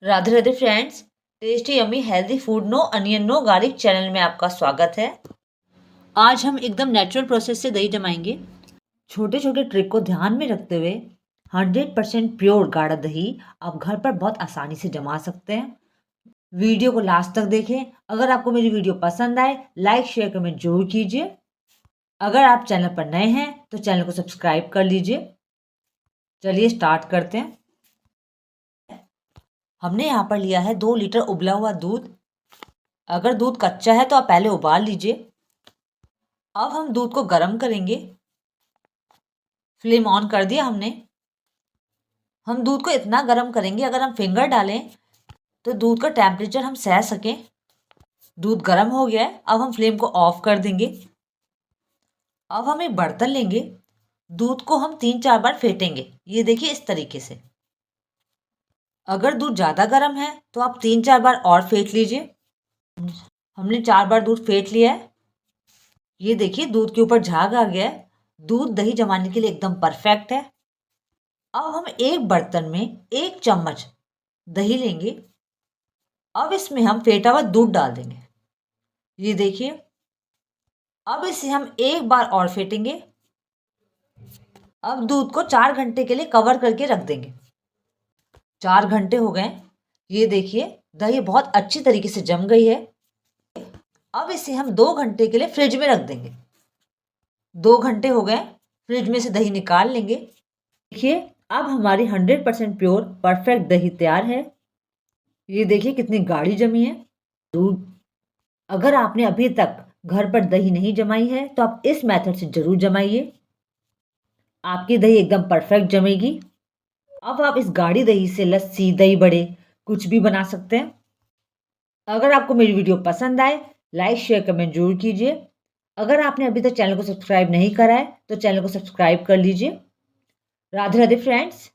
Radhe Radhe friends. Tasty yummy healthy food no onion no garlic channel में आपका स्वागत है। आज हम एकदम नेचुरल प्रोसेस से दही जमाएंगे। छोटे छोटे ट्रिक को ध्यान में रखते हुए 100% प्योर गाढ़ा दही आप घर पर बहुत आसानी से जमा सकते हैं। वीडियो को लास्ट तक देखें। अगर आपको मेरी वीडियो पसंद आए लाइक शेयर कमेंट जरूर कीजिए। अगर आप चैनल पर नए हैं तो चैनल को सब्सक्राइब कर लीजिए। चलिए स्टार्ट करते हैं। हमने यहाँ पर लिया है 2 लीटर उबला हुआ दूध। अगर दूध कच्चा है तो आप पहले उबाल लीजिए। अब हम दूध को गर्म करेंगे। फ्लेम ऑन कर दिया हमने। हम दूध को इतना गर्म करेंगे अगर हम फिंगर डालें तो दूध का टेम्परेचर हम सह सकें। दूध गर्म हो गया है, अब हम फ्लेम को ऑफ कर देंगे। अब हम एक बर्तन लेंगे। दूध को हम 3-4 बार फेंटेंगे। ये देखिए इस तरीके से। अगर दूध ज़्यादा गर्म है तो आप 3-4 बार और फेंट लीजिए। हमने 4 बार दूध फेंट लिया है। ये देखिए दूध के ऊपर झाग आ गया है। दूध दही जमाने के लिए एकदम परफेक्ट है। अब हम एक बर्तन में 1 चम्मच दही लेंगे। अब इसमें हम फेंटा हुआ दूध डाल देंगे। ये देखिए। अब इसे हम एक बार और फेंटेंगे। अब दूध को 4 घंटे के लिए कवर करके रख देंगे। 4 घंटे हो गए। ये देखिए दही बहुत अच्छी तरीके से जम गई है। अब इसे हम 2 घंटे के लिए फ्रिज में रख देंगे। 2 घंटे हो गए। फ्रिज में से दही निकाल लेंगे। देखिए अब हमारी 100% प्योर परफेक्ट दही तैयार है। ये देखिए कितनी गाढ़ी जमी है। दूध अगर आपने अभी तक घर पर दही नहीं जमाई है तो आप इस मेथड से ज़रूर जमाइए। आपकी दही एकदम परफेक्ट जमेगी। अब आप इस गाढ़ी दही से लस्सी दही बड़े कुछ भी बना सकते हैं। अगर आपको मेरी वीडियो पसंद आए लाइक शेयर कमेंट जरूर कीजिए। अगर आपने अभी तक चैनल को सब्सक्राइब नहीं करा है तो चैनल को सब्सक्राइब कर लीजिए। राधे राधे फ्रेंड्स।